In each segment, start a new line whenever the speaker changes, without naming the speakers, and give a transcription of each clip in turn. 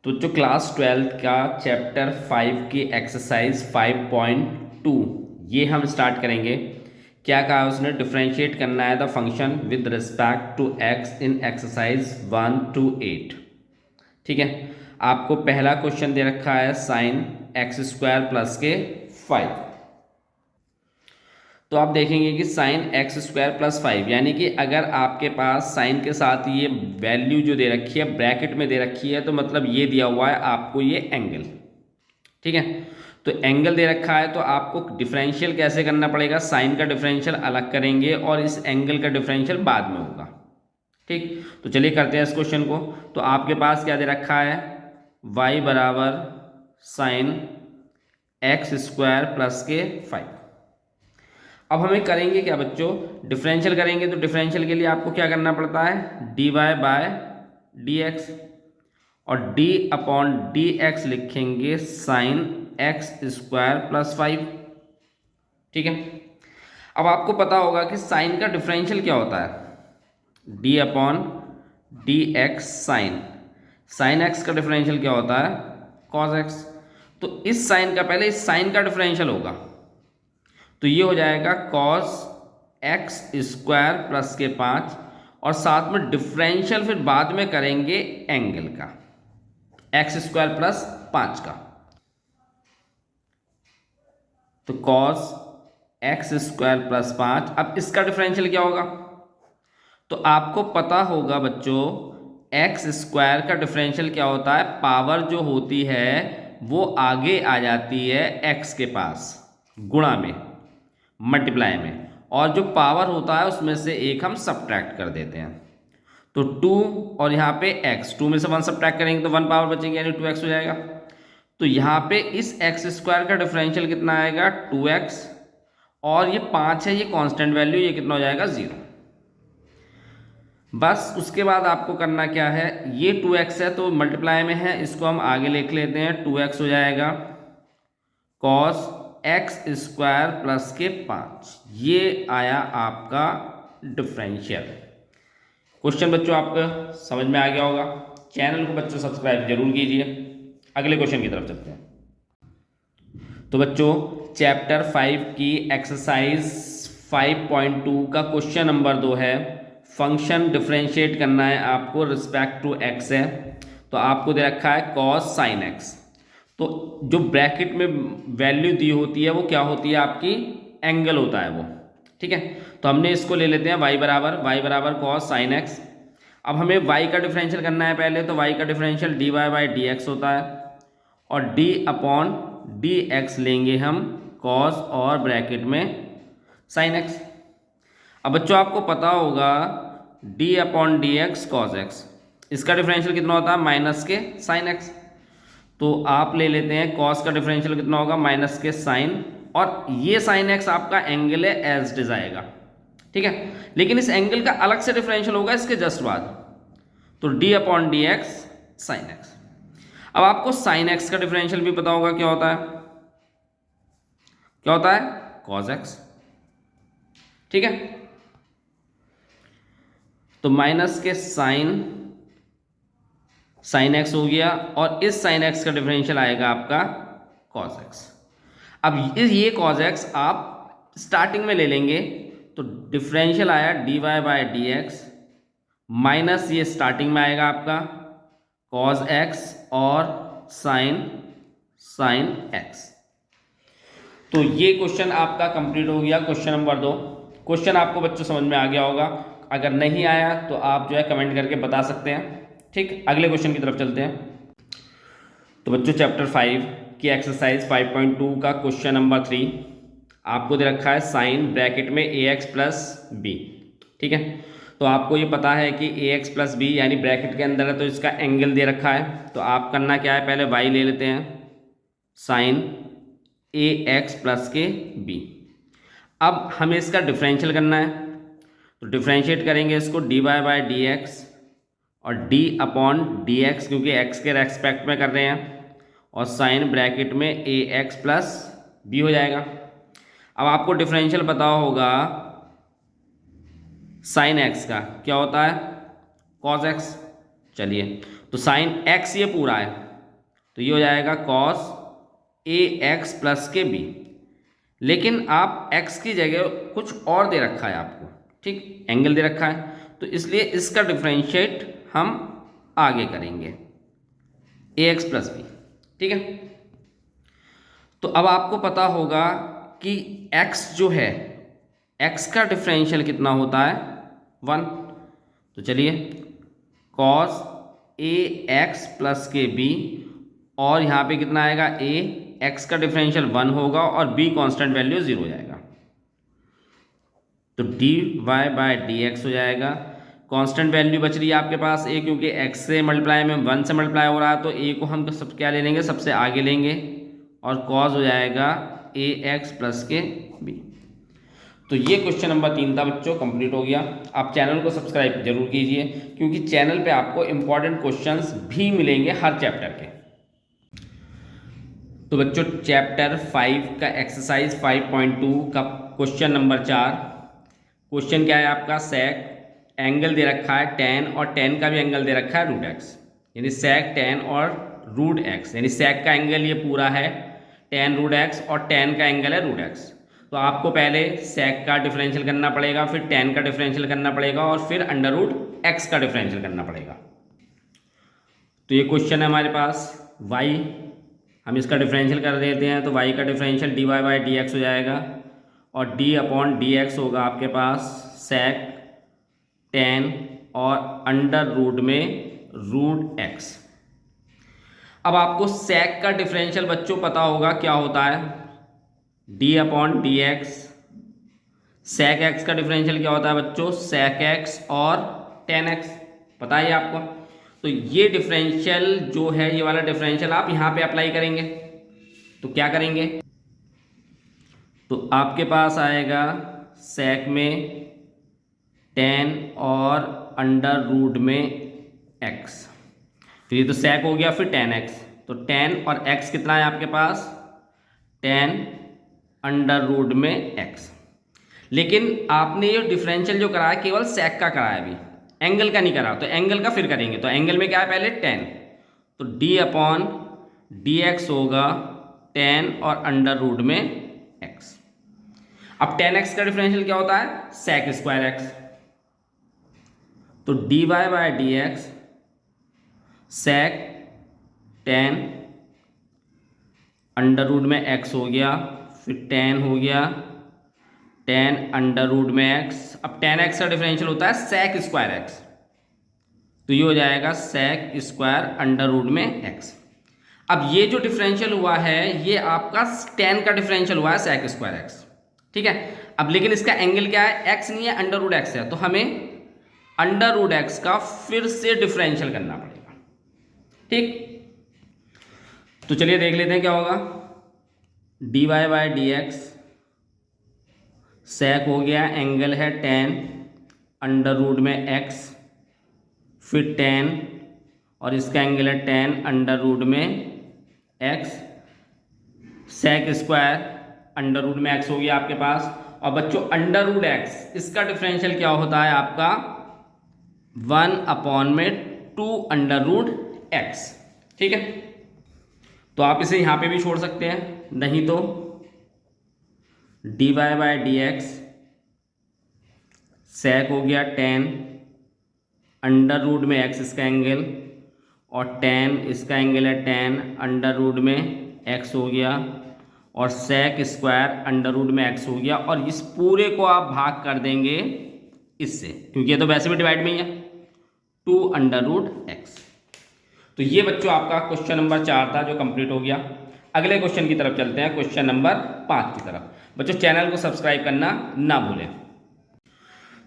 तो जो क्लास 12 का चैप्टर 5 की एक्सरसाइज 5.2 ये हम स्टार्ट करेंगे। क्या कहा उसने? डिफ्रेंशिएट करना है the function with respect to x in exercise 1 to 8। ठीक है, आपको पहला क्वेश्चन दे रखा है साइन एक्स स्क्वायर प्लस के 5। तो आप देखेंगे कि साइन एक्स स्क्वायर प्लस 5 यानी कि अगर आपके पास साइन के साथ ये वैल्यू जो दे रखी है ब्रैकेट में दे रखी है, तो मतलब ये दिया हुआ है आपको ये एंगल। ठीक है, तो एंगल दे रखा है तो आपको डिफरेंशियल कैसे करना पड़ेगा? साइन का डिफरेंशियल अलग करेंगे और इस एंगल का डिफरेंशियल बाद में होगा। ठीक, तो चलिए करते हैं इस क्वेश्चन को। तो आपके पास क्या दे रखा है? y बराबर साइन एक्स स्क्वायर प्लस के 5। अब हमें करेंगे क्या बच्चों? डिफरेंशियल करेंगे। तो डिफरेंशियल के लिए आपको क्या करना पड़ता है? dy बाय डी एक्स, और d अपॉन डी एक्स लिखेंगे साइन एक्स स्क्वायर प्लस 5। ठीक है, अब आपको पता होगा कि साइन का डिफरेंशियल क्या होता है? d upon d x sine. Sine x का डिफरेंशियल क्या होता है? Cos x. तो इस साइन का पहले इस साइन का डिफरेंशियल होगा, तो ये हो जाएगा कॉस एक्स स्क्वायर प्लस के 5, और साथ में डिफरेंशियल फिर बाद में करेंगे एंगल का, एक्स स्क्वायर प्लस 5 का। तो कॉस एक्स स्क्वायर प्लस 5। अब इसका डिफरेंशियल क्या होगा? तो आपको पता होगा बच्चों, एक्स स्क्वायर का डिफरेंशियल क्या होता है? पावर जो होती है वो आगे आ जाती है एक्स के पास गुणा में, मल्टीप्लाई में, और जो पावर होता है उसमें से एक हम सब्ट्रैक्ट कर देते हैं। तो 2 और यहाँ पे x, 2 में से 1 सब्ट्रैक्ट करेंगे तो 1 पावर बचेंगे यानी 2x हो जाएगा। तो यहाँ पे इस एक्स स्क्वायर का डिफरेंशियल कितना आएगा? 2x, और ये 5 है, ये कांस्टेंट वैल्यू, ये कितना हो जाएगा? 0। बस उसके बाद आपको करना क्या है? ये 2x है तो मल्टीप्लाई में है, इसको हम आगे लिख लेते हैं। 2x हो जाएगा कॉस एक्स स्क्वायर प्लस के 5। ये आया आपका डिफरेंशियल। क्वेश्चन बच्चों आपका समझ में आ गया होगा। चैनल को बच्चों सब्सक्राइब जरूर कीजिए। अगले क्वेश्चन की तरफ चलते हैं। तो बच्चों चैप्टर 5 की एक्सरसाइज 5.2 का क्वेश्चन नंबर 2 है। फंक्शन डिफरेंशिएट करना है आपको रिस्पेक्ट टू एक्स है। तो आपको दे रखा है कॉस साइन एक्स। तो जो ब्रैकेट में वैल्यू दी होती है वो क्या होती है? आपकी एंगल होता है वो। ठीक है, तो हमने इसको ले लेते हैं y बराबर कॉस साइन एक्स। अब हमें y का डिफरेंशियल करना है पहले, तो y का differential dy by d x होता है, और d अपॉन डी एक्स लेंगे हम कॉस और ब्रैकेट में साइन एक्स। अब बच्चों आपको पता होगा d upon d x cos x, इसका डिफरेंशियल कितना होता है? माइनस के साइन एक्स। तो आप ले लेते हैं कॉस का डिफरेंशियल कितना होगा? माइनस के साइन, और ये साइन एक्स आपका एंगल है एज इट इज आएगा। ठीक है, लेकिन इस एंगल का अलग से डिफरेंशियल होगा इसके जस्ट बाद। तो d upon d x sine x. अब आपको साइन एक्स का डिफरेंशियल भी पता होगा क्या होता है? क्या होता है? Cos x. ठीक है, तो माइनस के साइन एक्स हो गया, और इस साइन एक्स का डिफरेंशियल आएगा आपका कॉस एक्स। अब ये कॉस एक्स आप स्टार्टिंग में ले लेंगे, तो डिफरेंशियल आया d y by d x, minus ये स्टार्टिंग में आएगा आपका कॉस एक्स और साइन एक्स। तो ये क्वेश्चन आपका कंप्लीट हो गया, क्वेश्चन नंबर 2। क्वेश्चन आपको बच्चों समझ में आ गया होगा। अगर नहीं आया तो आप जो है कमेंट करके बता सकते हैं। ठीक, अगले क्वेश्चन की तरफ चलते हैं। तो बच्चों चैप्टर 5 की एक्सरसाइज 5.2 का क्वेश्चन नंबर 3 आपको दे रखा है साइन ब्रैकेट में ए एक्स प्लस बी। ठीक है, तो आपको ये पता है कि ए एक्स प्लस बी यानी ब्रैकेट के अंदर है तो इसका एंगल दे रखा है। तो आप करना क्या है? पहले वाई ले लेते हैं साइन ए एक्स प्लस के बी। अब हमें इसका डिफरेंशियल करना है, तो डिफरेंशिएट करेंगे इसको d y by d x और डी अपॉन डी एक्स, क्योंकि एक्स के रेस्पेक्ट में कर रहे हैं, और साइन ब्रैकेट में ए एक्स प्लस बी हो जाएगा। अब आपको डिफरेंशियल पता होगा साइन एक्स का क्या होता है? Cos x. चलिए, तो साइन एक्स ये पूरा है, तो ये हो जाएगा कॉस ए एक्स प्लस के बी। लेकिन आप एक्स की जगह कुछ और दे रखा है आपको, ठीक, एंगल दे रखा है, तो इसलिए इसका डिफ्रेंशिएट हम आगे करेंगे ए एक्स प्लस बी। ठीक है, तो अब आपको पता होगा कि x जो है, x का डिफरेंशियल कितना होता है 1। तो चलिए cos ए एक्स प्लस के बी, और यहाँ पे कितना आएगा a, x का डिफरेंशियल 1 होगा और b कांस्टेंट वैल्यू 0 हो जाएगा, तो dy बाय dx हो जाएगा। कांस्टेंट वैल्यू बच रही है आपके पास a, क्योंकि x से मल्टीप्लाई में 1 से मल्टीप्लाई हो रहा है, तो a को हम सब क्या ले लेंगे, सबसे आगे लेंगे, और cos हो जाएगा ए एक्स प्लस के बी। तो ये क्वेश्चन नंबर 3 था बच्चों, कंप्लीट हो गया। आप चैनल को सब्सक्राइब जरूर कीजिए, क्योंकि चैनल पे आपको इंपॉर्टेंट क्वेश्चंस भी मिलेंगे हर चैप्टर के। तो बच्चों चैप्टर 5 का एक्सरसाइज 5.2 का क्वेश्चन नंबर 4। क्वेश्चन क्या है आपका, सेक एंगल दे रखा है tan, और tan का भी एंगल दे रखा है रूट एक्स, यानी सेक tan और रूट एक्स, यानी सेक का एंगल ये पूरा है tan रूट एक्स और tan का एंगल है रूट एक्स। तो आपको पहले सेक का डिफरेंशियल करना पड़ेगा, फिर tan का डिफरेंशियल करना पड़ेगा, और फिर अंडर रूट एक्स का डिफरेंशियल करना पड़ेगा। तो ये क्वेश्चन है हमारे पास y, हम इसका डिफरेंशियल कर देते हैं, तो y का differential dy by d x हो जाएगा, और d अपॉन डी एक्स होगा आपके पास सेक tan और अंडर रूट में रूट x। अब आपको सेक का डिफरेंशियल बच्चों पता होगा क्या होता है, d upon d x. Sec x का डिफरेंशियल क्या होता है बच्चों, सेक एक्स और टेन एक्स, पता है आपको। तो ये डिफरेंशियल जो है, ये वाला डिफरेंशियल आप यहाँ पे अप्लाई करेंगे, तो क्या करेंगे, तो आपके पास आएगा सेक में टेन और अंडर रूट में एक्स। तो ये तो सेक हो गया, फिर टेन एक्स, तो टेन और एक्स कितना है आपके पास, टेन अंडर रूट में एक्स। लेकिन आपने ये डिफरेंशियल जो करा है केवल सेक का करा है, अभी एंगल का नहीं करा, तो एंगल का फिर करेंगे। तो एंगल में क्या है पहले टेन, तो डी अपॉन डी एक्स होगा टेन और अंडर रूट में एक्स। अब टेन एक्स का डिफरेंशियल क्या होता है, सेक स्क्वायर एक्स, तो d y by d x sec tan under root में एक्स हो गया, फिर टेन हो गया टेन अंडर रूट में एक्स। अब टेन एक्स का डिफरेंशियल होता है सेक स्क्वायर एक्स, तो ये हो जाएगा सेक स्क्वायर अंडर रूट में एक्स। अब ये जो डिफरेंशियल हुआ है ये आपका टेन का डिफरेंशियल हुआ है सेक स्क्वायर एक्स, ठीक है। अब लेकिन इसका एंगल क्या है, एक्स नहीं है, अंडर रूट एक्स है, तो हमें अंडर रूट एक्स का फिर से डिफरेंशियल करना पड़ेगा, ठीक। तो चलिए देख लेते हैं क्या होगा, d y by d x sec हो गया, एंगल है टेन अंडर रूट में एक्स, फिर टेन और इसका एंगल है टेन अंडर रूट में x, sec square under root में एक्स हो गया आपके पास। और बच्चों अंडर रूट एक्स इसका डिफरेंशियल क्या होता है आपका 1 अपॉन में 2 अंडर रूट एक्स, ठीक है। तो आप इसे यहाँ पे भी छोड़ सकते हैं, नहीं तो d y by d x sec हो गया टेन अंडर रूट में एक्स इसका एंगल, और टेन इसका एंगल है टेन अंडर रूट में एक्स हो गया, और सेक स्क्वायर अंडर रूट में एक्स हो गया। और इस पूरे को आप भाग कर देंगे इससे, क्योंकि ये तो वैसे भी डिवाइड में ही है, 2 अंडर रूट एक्स। तो ये बच्चों आपका क्वेश्चन नंबर 4 था जो कंप्लीट हो गया। अगले क्वेश्चन की तरफ चलते हैं, क्वेश्चन नंबर 5 की तरफ। बच्चों चैनल को सब्सक्राइब करना ना भूलें।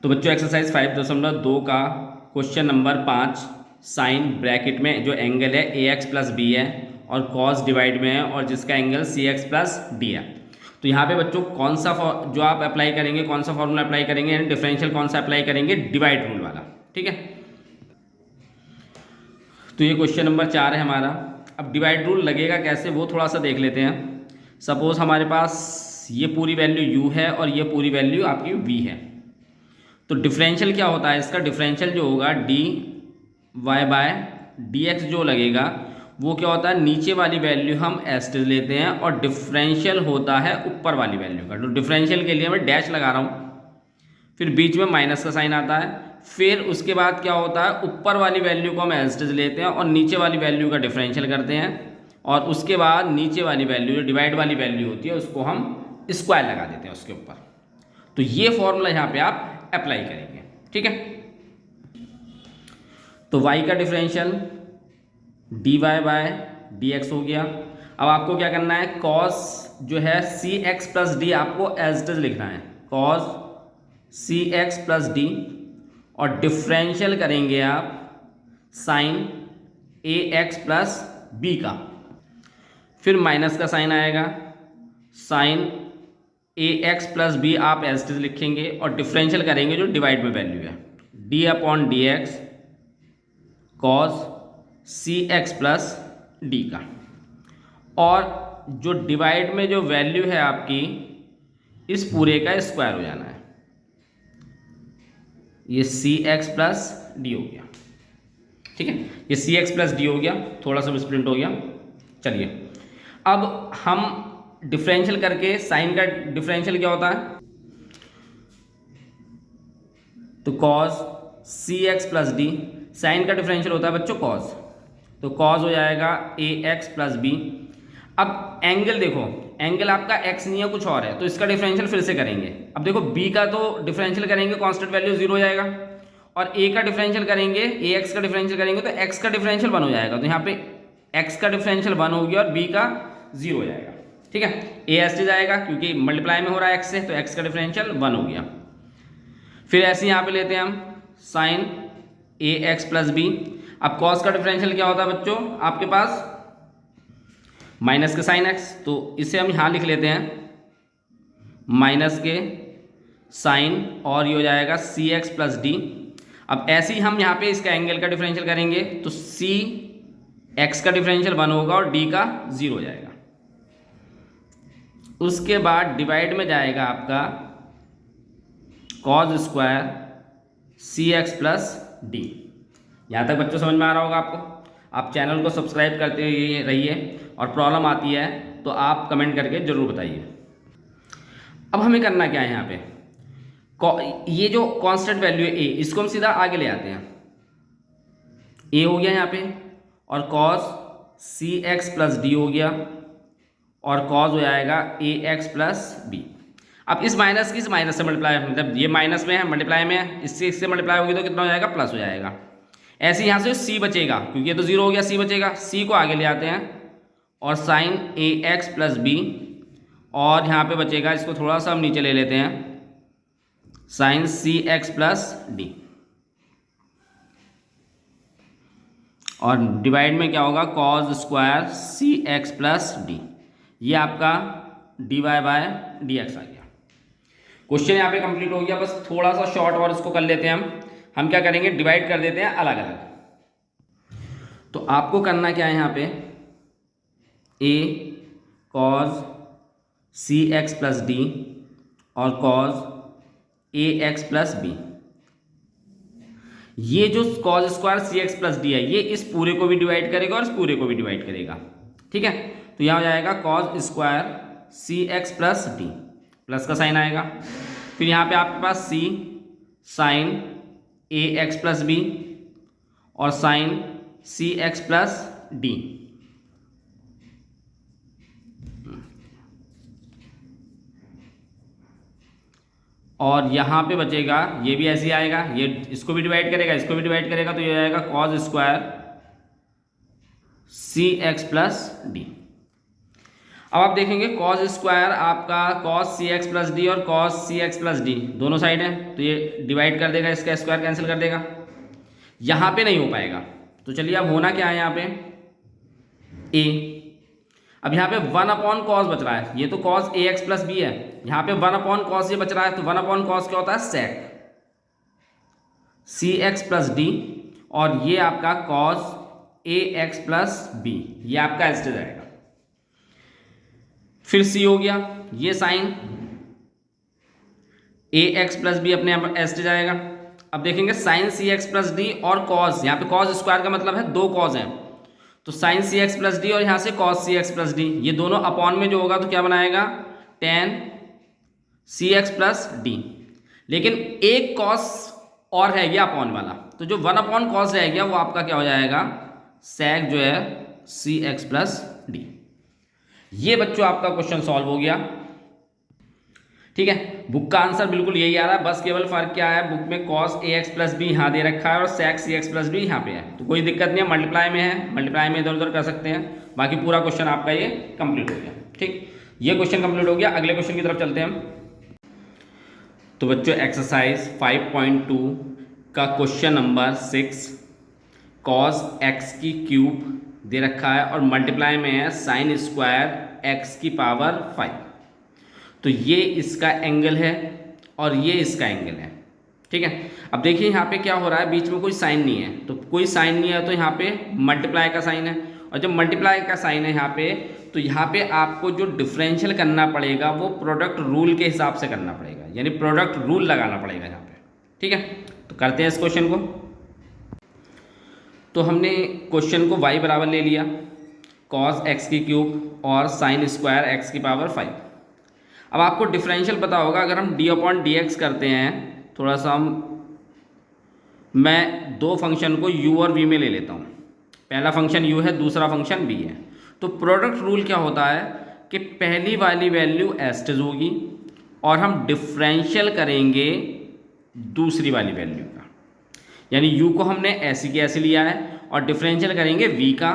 तो बच्चों एक्सरसाइज 5.2 का क्वेश्चन नंबर 5, साइन ब्रैकेट में जो एंगल है ए एक्स प्लस बी है, और कॉस डिवाइड में है, और जिसका angle c x plus d है। तो यहाँ पे बच्चों कौन सा जो आप अप्लाई करेंगे, कौन सा फॉर्मूला अप्लाई करेंगे, यानी डिफरेंशियल कौन सा अप्लाई करेंगे, डिवाइड रूल वाला, ठीक है। तो ये क्वेश्चन नंबर 4 है हमारा। अब डिवाइड रूल लगेगा कैसे वो थोड़ा सा देख लेते हैं। सपोज हमारे पास ये पूरी वैल्यू u है और ये पूरी वैल्यू आपकी v है, तो डिफरेंशियल क्या होता है इसका, डिफरेंशियल जो होगा d y by d x जो लगेगा वो क्या होता है, नीचे वाली वैल्यू हम एस्टेज लेते हैं और डिफरेंशियल होता है ऊपर वाली वैल्यू का। तो डिफरेंशियल के लिए मैं डैश लगा रहा हूँ, फिर बीच में माइनस का साइन आता है, फिर उसके बाद क्या होता है, ऊपर वाली वैल्यू को हम एस्टेज लेते हैं और नीचे वाली वैल्यू का डिफरेंशियल करते हैं, और उसके बाद नीचे वाली वैल्यू जो डिवाइड वाली वैल्यू होती है उसको हम स्क्वायर लगा देते हैं उसके ऊपर। तो ये फॉर्मूला यहाँ पे आप अप्लाई करेंगे, ठीक है। तो y का differential dy by d x हो गया। अब आपको क्या करना है, cos जो है सी एक्स प्लस डी आपको एज इट इज लिखना है, cos c x plus d, और डिफरेंशियल करेंगे आप sine a x plus b का, फिर माइनस का साइन आएगा, sine a x plus b आप एज इट इज लिखेंगे और डिफरेंशियल करेंगे जो डिवाइड में वैल्यू है, d upon d x cos c x plus d का, और जो डिवाइड में जो वैल्यू है आपकी इस पूरे का स्क्वायर हो जाना है, ये सी एक्स प्लस डी हो गया, ठीक है। ये सी एक्स प्लस डी हो गया, थोड़ा सा स्प्रिंट हो गया। चलिए अब हम डिफरेंशियल करके, साइन का डिफरेंशियल क्या होता है, तो cos c x plus D, sign का डिफरेंशियल होता है बच्चों कॉस, तो कॉस हो जाएगा ए एक्स प्लस बी। अब एंगल देखो, एंगल आपका एक्स नहीं है कुछ और है, तो इसका डिफरेंशियल फिर से करेंगे। अब देखो बी का तो डिफरेंशियल करेंगे कांस्टेंट वैल्यू 0 हो जाएगा, और ए का डिफरेंशियल करेंगे, ए एक्स का डिफरेंशियल करेंगे तो एक्स का डिफरेंशियल 1 हो जाएगा, तो यहाँ पे एक्स का डिफरेंशियल 1 हो गया और बी का 0 हो जाएगा, ठीक है। ए एस टी जाएगा क्योंकि मल्टीप्लाई में हो रहा है एक्स से, तो एक्स का डिफरेंशियल 1 हो गया। फिर ऐसे यहाँ पे लेते हैं हम sign a x plus B. अब कॉस का डिफरेंशियल क्या होता है बच्चों आपके पास, माइनस के साइन एक्स, तो इसे हम यहाँ लिख लेते हैं माइनस के साइन, और ये हो जाएगा सी एक्स प्लस डी। अब ऐसे ही हम यहाँ पे इसका एंगल का डिफरेंशियल करेंगे, तो सी एक्स का डिफरेंशियल 1 होगा और डी का 0 हो जाएगा। उसके बाद डिवाइड में जाएगा आपका cos square c x plus D. यहाँ तक बच्चों समझ में आ रहा होगा आपको। आप चैनल को सब्सक्राइब करते रहिए, और प्रॉब्लम आती है तो आप कमेंट करके ज़रूर बताइए। अब हमें करना क्या है, यहाँ पे ये जो कांस्टेंट वैल्यू है ए, इसको हम सीधा आगे ले आते हैं, ए हो गया यहाँ पे, और cos c x plus D हो गया, और कॉस हो जाएगा ए एक्स प्लस बी। अब इस माइनस की इस माइनस से मल्टीप्लाई, मतलब ये माइनस में है मल्टीप्लाई में है, इससे मल्टीप्लाई होगी तो कितना हो जाएगा, प्लस हो जाएगा। ऐसे यहाँ से सी बचेगा क्योंकि ये तो 0 हो गया, सी बचेगा, सी को आगे ले आते हैं और sign a x plus B, और यहाँ पे बचेगा, इसको थोड़ा सा हम नीचे ले लेते हैं, sine c x plus d, और डिवाइड में क्या होगा, cos square c x plus d. ये आपका d y by d x आ गया। क्वेश्चन यहाँ पे कंप्लीट हो गया। बस थोड़ा सा शॉर्ट और इसको कर लेते हैं हम क्या करेंगे, डिवाइड कर देते हैं अलग अलग। तो आपको करना क्या है, यहाँ पे ए cos c x plus d और cos A x plus B. ये जो cos square c x plus d है, ये इस पूरे को भी डिवाइड करेगा और इस पूरे को भी डिवाइड करेगा, ठीक है। तो यहाँ हो जाएगा cos square c x plus D, plus का साइन आएगा, फिर यहाँ पे आपके पास सी sign a x plus B और sign c x plus d. और यहाँ पे बचेगा, ये भी ऐसे ही आएगा, ये इसको भी डिवाइड करेगा, इसको भी डिवाइड करेगा, तो ये आएगा cos square c x plus D. अब आप देखेंगे कॉस स्क्वायर आपका cos c x plus d और cos c x plus D दोनों साइड हैं, तो ये डिवाइड कर देगा, इसका स्क्वायर कैंसिल कर देगा, यहाँ पे नहीं हो पाएगा। तो चलिए अब होना क्या है, यहाँ पे ए, अब यहाँ पे 1 अपॉन कॉस बच रहा है, ये तो cos A x plus B है, यहाँ पे 1 अपॉन कॉस ये बच रहा है, तो 1 अपॉन कॉस क्या होता है, सेक सी एक्स प्लस डी, और ये आपका cos A x plus B, ये आपका एस जाएगा। फिर सी हो गया, ये sign a x plus B अपने आप एस जाएगा। अब देखेंगे sign c x plus d और कॉस, यहाँ पे कॉस स्क्वायर का मतलब है 2 कॉस हैं, तो sign c x plus d और यहाँ से cos c x plus d, ये दोनों अपॉन में जो होगा तो क्या बनाएगा, टेन सी एक्स प्लस डी। लेकिन एक कॉस और रह गया अपॉन वाला, तो जो वन अपॉन कॉस रह गया वो आपका क्या हो जाएगा, सेक जो है सी एक्स प्लस डी। ये बच्चों आपका क्वेश्चन सॉल्व हो गया। ठीक है, बुक का आंसर बिल्कुल यही आ रहा है, बस केवल फर्क क्या है, बुक में cos A x plus B यहाँ दे रखा है और सेक सी एक्स प्लस बी यहाँ पे है, तो कोई दिक्कत नहीं है, मल्टीप्लाई में है, मल्टीप्लाई में इधर उधर कर सकते हैं। बाकी पूरा क्वेश्चन आपका ये कंप्लीट हो गया। ठीक, ये क्वेश्चन कंप्लीट हो गया। अगले क्वेश्चन की तरफ चलते हैं हम। तो बच्चों एक्सरसाइज 5.2 का क्वेश्चन नंबर 6, कॉस एक्स की क्यूब दे रखा है और मल्टीप्लाई में है साइन स्क्वायर एक्स की पावर 5। तो ये इसका एंगल है और ये इसका एंगल है। ठीक है, अब देखिए यहाँ पे क्या हो रहा है, बीच में कोई साइन नहीं है, तो कोई साइन नहीं है तो यहाँ पे मल्टीप्लाई का साइन है, और जब मल्टीप्लाई का साइन है यहाँ पे, तो यहाँ पे आपको जो डिफरेंशियल करना पड़ेगा वो प्रोडक्ट रूल के हिसाब से करना पड़ेगा, यानी प्रोडक्ट रूल लगाना पड़ेगा यहाँ पे। ठीक है, तो करते हैं इस क्वेश्चन को। तो हमने क्वेश्चन को y बराबर ले लिया कॉस एक्स की क्यूब और साइन स्क्वायर एक्स की पावर 5। अब आपको डिफरेंशियल पता होगा, अगर हम डी अपॉन डी एक्स करते हैं, थोड़ा सा मैं दो फंक्शन को u और v में ले लेता हूँ, पहला फंक्शन u है, दूसरा फंक्शन v है। तो प्रोडक्ट रूल क्या होता है कि पहली वाली वैल्यू एस्टेज होगी और हम डिफरेंशियल करेंगे दूसरी वाली वैल्यू का, यानी u को हमने ऐसी की ऐसी लिया है और डिफरेंशियल करेंगे v का,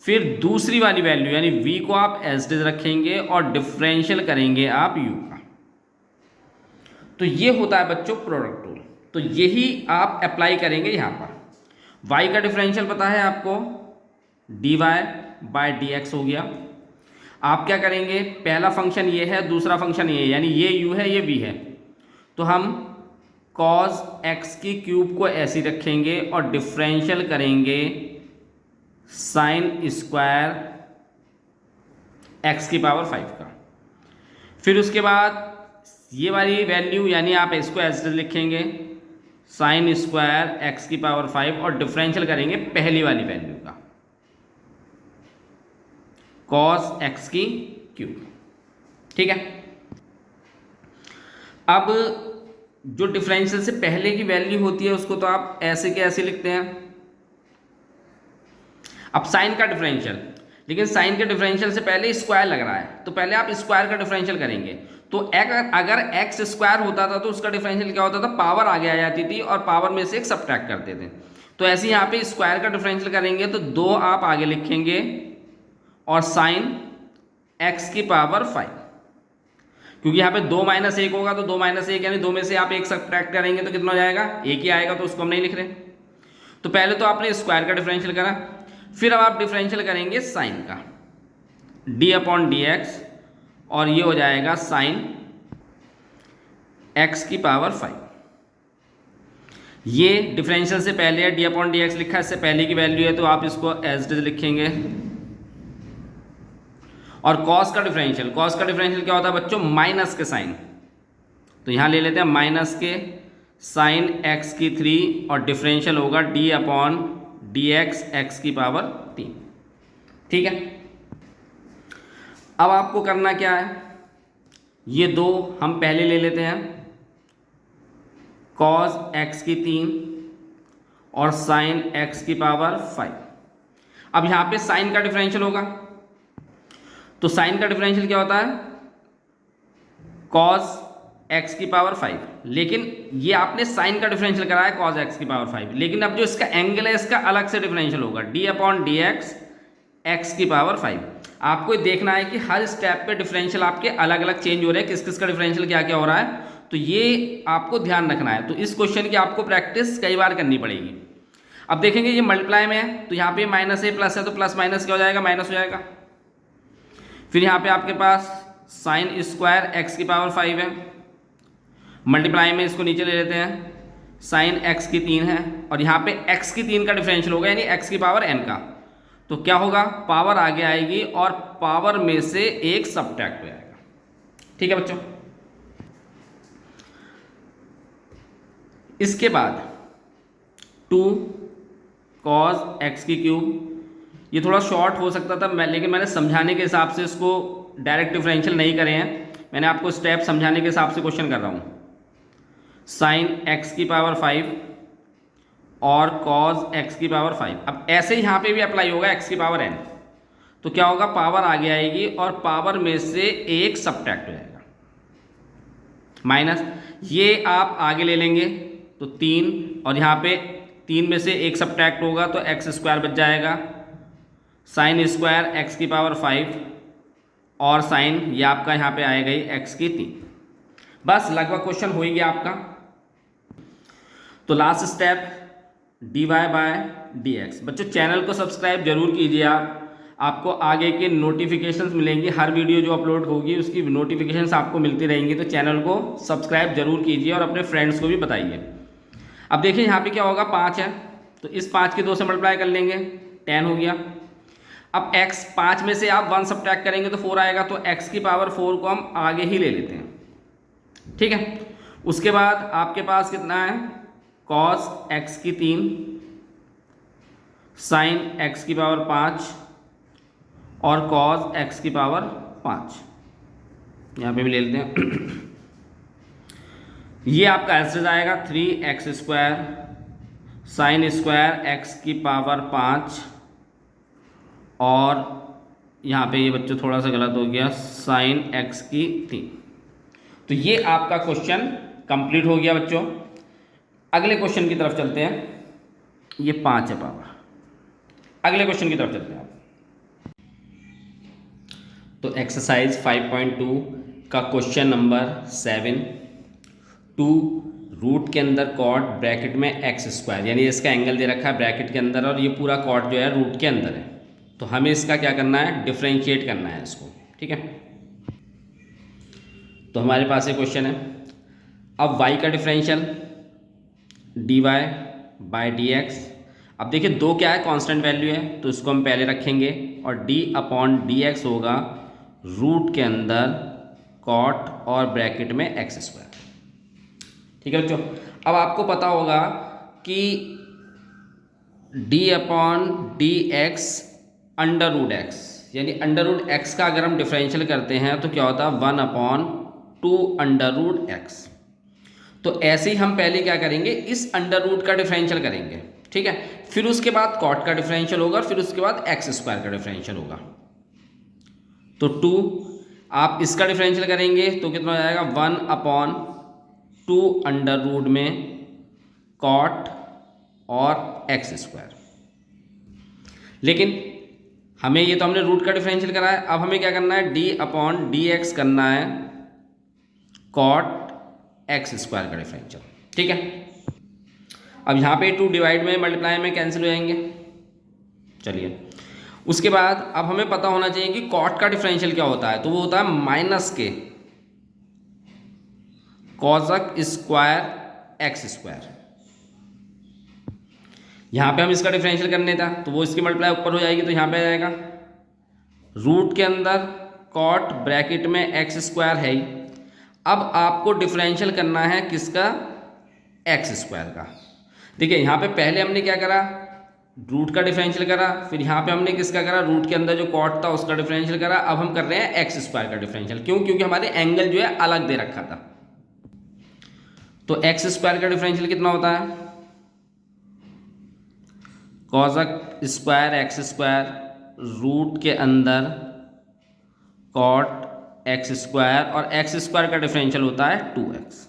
फिर दूसरी वाली वैल्यू यानी v को आप एस्टेज रखेंगे और डिफरेंशियल करेंगे आप u का। तो ये होता है बच्चों प्रोडक्ट रूल, तो यही आप अप्लाई करेंगे यहाँ पर। y का डिफरेंशियल पता है आपको, dy बाय डी एक्स हो गया। आप क्या करेंगे, पहला फंक्शन ये है, दूसरा फंक्शन ये है, यानी ये u है ये v है, तो हम कॉस x की क्यूब को ऐसी रखेंगे और डिफरेंशियल करेंगे साइन स्क्वायर x की पावर 5 का। फिर उसके बाद ये वाली वैल्यू यानी आप इसको ऐसे लिखेंगे साइन स्क्वायर x की पावर 5 और डिफरेंशियल करेंगे पहली वाली वैल्यू का कॉस x की क्यूब। ठीक है, अब जो डिफरेंशियल से पहले की वैल्यू होती है उसको तो आप ऐसे के ऐसे लिखते हैं। अब साइन का डिफरेंशियल, लेकिन साइन के डिफरेंशियल से पहले स्क्वायर लग रहा है, तो पहले आप स्क्वायर का डिफरेंशियल करेंगे। तो अगर एक्स स्क्वायर होता था तो उसका डिफरेंशियल क्या होता था, पावर आगे आ जाती थी और पावर में से एक सब्ट्रैक्ट करते थे। तो ऐसे यहाँ पे स्क्वायर का डिफरेंशियल करेंगे तो 2 आप आगे लिखेंगे और साइन एक्स की पावर 5, क्योंकि यहाँ पे 2 माइनस 1 होगा तो 2 माइनस 1 यानी 2 में से आप एक सब्ट्रैक्ट करेंगे तो कितना हो जाएगा, 1 ही आएगा, तो उसको हम नहीं लिख रहे। तो पहले तो आपने स्क्वायर का डिफरेंशियल करा, फिर अब आप डिफरेंशियल करेंगे साइन का, डी अपॉन डी एक्स, और ये हो जाएगा साइन एक्स की पावर 5। ये डिफरेंशियल से पहले है, डी अपॉन डी एक्स लिखा है, इससे पहले की वैल्यू है, तो आप इसको एज इट इज लिखेंगे। और कॉस का डिफरेंशियल, कॉस का डिफरेंशियल क्या होता है बच्चों, माइनस के साइन, तो यहाँ ले लेते हैं माइनस के साइन एक्स की 3 और डिफरेंशियल होगा D upon d x x की पावर 3। ठीक है, अब आपको करना क्या है, ये 2 हम पहले ले लेते हैं, कॉस एक्स की 3 और साइन एक्स की पावर 5। अब यहाँ पे साइन का डिफरेंशियल होगा, तो साइन का डिफरेंशियल क्या होता है, कॉस एक्स की पावर 5, लेकिन ये आपने साइन का डिफरेंशियल करा है कॉस एक्स की पावर 5, लेकिन अब जो इसका एंगल है इसका अलग से डिफरेंशियल होगा, D upon d x x की पावर 5। आपको देखना है कि हर स्टेप पे डिफरेंशियल आपके अलग अलग चेंज हो रहे हैं, किस किस का डिफरेंशियल क्या क्या हो रहा है, तो ये आपको ध्यान रखना है। तो इस क्वेश्चन की आपको प्रैक्टिस कई बार करनी पड़ेगी। अब देखेंगे ये मल्टीप्लाई में है, तो यहाँ पे माइनस ए प्लस है, तो प्लस माइनस क्या हो जाएगा, माइनस हो जाएगा। फिर यहाँ पे आपके पास साइन स्क्वायर एक्स की पावर 5 है, मल्टीप्लाई में इसको नीचे ले लेते हैं, साइन एक्स की 3 है, और यहाँ पे एक्स की 3 का डिफरेंशियल होगा यानी एक्स की पावर n का, तो क्या होगा, पावर आगे आएगी और पावर में से एक सब्ट्रैक्ट हो जाएगा। ठीक है बच्चों, इसके बाद 2 कॉस एक्स की क्यूब, ये थोड़ा शॉर्ट हो सकता था लेकिन मैंने समझाने के हिसाब से इसको डायरेक्ट डिफरेंशियल नहीं करे हैं, मैंने आपको स्टेप समझाने के हिसाब से क्वेश्चन कर रहा हूँ। साइन एक्स की पावर 5 और कॉज एक्स की पावर 5, अब ऐसे ही यहाँ पे भी अप्लाई होगा एक्स की पावर n, तो क्या होगा, पावर आगे आएगी और पावर में से एक सब्ट्रैक्ट हो जाएगा माइनस, ये आप आगे ले लेंगे तो 3 और यहाँ पे 3 में से एक सब्ट्रैक्ट होगा तो एक्स स्क्वायर बच जाएगा, साइन स्क्वायर एक्स की पावर 5 और साइन ये आपका यहाँ पे आएगा ही एक्स की 3। बस लगभग क्वेश्चन हो ही गया आपका। तो last step dy by d x. बच्चों चैनल को सब्सक्राइब जरूर कीजिए आप, आपको आगे के नोटिफिकेशंस मिलेंगे, हर वीडियो जो अपलोड होगी उसकी नोटिफिकेशंस आपको मिलती रहेंगी, तो चैनल को सब्सक्राइब जरूर कीजिए और अपने फ्रेंड्स को भी बताइए। अब देखिए यहाँ पे क्या होगा, 5 है तो इस 5 के 2 से मल्टीप्लाई कर लेंगे, 10 हो गया। अब x 5 में से आप 1 सब्ट्रैक्ट करेंगे तो 4 आएगा, तो x की पावर 4 को हम आगे ही ले लेते हैं, ठीक है। उसके बाद आपके पास कितना है, cos x की 3, sin x की पावर 5 और cos x की पावर 5, यहाँ पे भी ले लेते हैं। ये आपका आंसर आएगा 3x square sine square x की पावर 5 और यहाँ पे ये बच्चों थोड़ा सा गलत हो गया, साइन x की 3। तो ये आपका क्वेश्चन कंप्लीट हो गया बच्चों। अगले क्वेश्चन की तरफ चलते हैं, ये 5 है पावर, अगले क्वेश्चन की तरफ चलते हैं। तो एक्सरसाइज 5.2 का क्वेश्चन नंबर 7, 2 रूट के अंदर कॉट ब्रैकेट में एक्स स्क्वायर, यानी इसका एंगल दे रखा है ब्रैकेट के अंदर और ये पूरा कॉट जो है रूट के अंदर है, तो हमें इसका क्या करना है, डिफरेंशिएट करना है इसको, ठीक है। तो हमारे पास ये क्वेश्चन है। अब y का differential dy by d x. अब देखिए 2 क्या है, कांस्टेंट वैल्यू है, तो इसको हम पहले रखेंगे और d अपॉन डी एक्स होगा रूट के अंदर कॉट और ब्रैकेट में एक्स स्क्वायर, ठीक है बच्चों। अब आपको पता होगा कि d upon d x under root x, यानी अंडर रूट एक्स का अगर हम डिफरेंशियल करते हैं तो क्या होता है, 1 अपॉन 2 अंडर रूट एक्स। तो ऐसे ही हम पहले क्या करेंगे, इस अंडर रूट का डिफरेंशियल करेंगे, ठीक है, फिर उसके बाद कॉट का डिफरेंशियल होगा, फिर उसके बाद एक्स स्क्वायर का डिफरेंशियल होगा। तो 2 आप इसका डिफरेंशियल करेंगे तो कितना हो जाएगा, 1 अपॉन 2 अंडर रूट में कॉट और एक्स स्क्वायर। लेकिन हमें ये तो हमने रूट का डिफरेंशियल करा है, अब हमें क्या करना है, d अपॉन डी एक्स करना है कॉट एक्स स्क्वायर का डिफरेंशियल, ठीक है। अब यहाँ पे 2 डिवाइड में मल्टीप्लाई में कैंसिल हो जाएंगे। चलिए उसके बाद अब हमें पता होना चाहिए कि कॉट का डिफरेंशियल क्या होता है, तो वो होता है माइनस के कॉसक स्क्वायर एक्स स्क्वायर। यहाँ पे हम इसका डिफरेंशियल करने था तो वो इसकी मल्टीप्लाई ऊपर हो जाएगी, तो यहाँ पे आ जाएगा रूट के अंदर कॉट ब्रैकेट में एक्स स्क्वायर है ही। अब आपको डिफरेंशियल करना है किसका, एक्स स्क्वायर का। देखिए यहाँ पे पहले हमने क्या करा, रूट का डिफरेंशियल करा, फिर यहाँ पे हमने किसका करा, रूट के अंदर जो कॉट था उसका डिफरेंशियल करा। अब हम कर रहे हैं एक्स स्क्वायर का डिफरेंशियल, क्यों, क्योंकि हमारे एंगल जो है अलग दे रखा था। तो एक्स स्क्वायर का डिफरेंशियल कितना होता है, cosec square x square root के अंदर कॉट एक्स स्क्वायर, और एक्स स्क्वायर का डिफरेंशियल होता है 2x।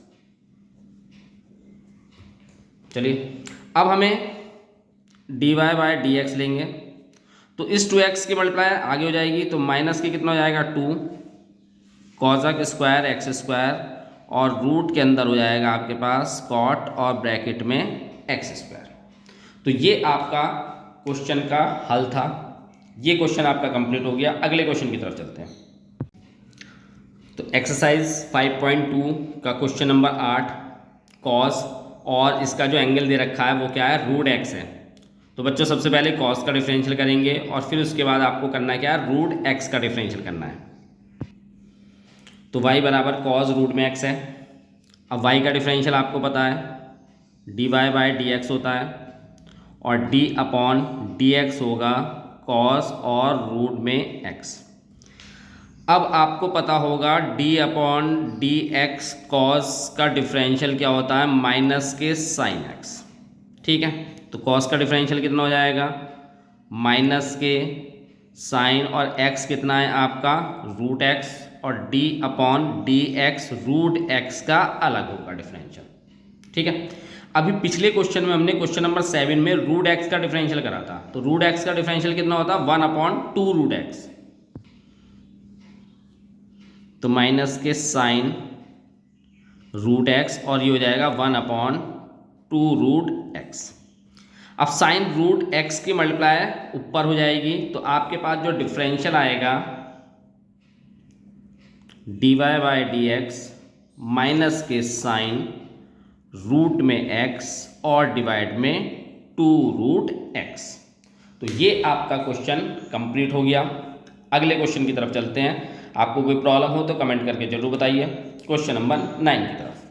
चलिए अब हमें dy बाय डी एक्स लेंगे, तो इस 2x की मल्टीप्लाई आगे हो जाएगी, तो माइनस की कितना हो जाएगा 2 कॉसक स्क्वायर एक्स स्क्वायर, और रूट के अंदर हो जाएगा आपके पास कॉट और ब्रैकेट में एक्स स्क्वायर। तो ये आपका क्वेश्चन का हल था, ये क्वेश्चन आपका कंप्लीट हो गया। अगले क्वेश्चन की तरफ चलते हैं। तो एक्सरसाइज 5.2 का क्वेश्चन नंबर 8 कॉस, और इसका जो एंगल दे रखा है वो क्या है, रूट एक्स है। तो बच्चों सबसे पहले कॉस का डिफरेंशियल करेंगे और फिर उसके बाद आपको करना क्या है, रूट एक्स का डिफरेंशियल करना है। तो y बराबर कॉस रूट में x है। अब y का डिफरेंशियल आपको पता है dy बाय डी एक्स होता है, और d अपॉन डी एक्स होगा कॉस और रूट में एक्स। अब आपको पता होगा D upon d x cos का डिफरेंशियल क्या होता है, माइनस के साइन एक्स। ठीक है, तो कॉस का डिफरेंशियल कितना हो जाएगा, माइनस के साइन, और एक्स कितना है आपका रूट एक्स, और d upon d x root x का अलग होगा डिफरेंशियल। ठीक है, अभी पिछले क्वेश्चन में हमने क्वेश्चन नंबर 7 में रूट एक्स का डिफरेंशियल करा था, तो रूट एक्स का डिफरेंशियल कितना होता है 1/2 रूट एक्स, तो माइनस के साइन रूट एक्स, और ये हो जाएगा 1/2 रूट एक्स। अब साइन रूट एक्स की मल्टीप्लाई ऊपर हो जाएगी, तो आपके पास जो डिफरेंशियल आएगा dy by d x minus के साइन रूट में x और डिवाइड में 2 रूट एक्स। तो ये आपका क्वेश्चन कंप्लीट हो गया। अगले क्वेश्चन की तरफ चलते हैं। आपको कोई प्रॉब्लम हो तो कमेंट करके जरूर बताइए। क्वेश्चन नंबर 9 की तरफ।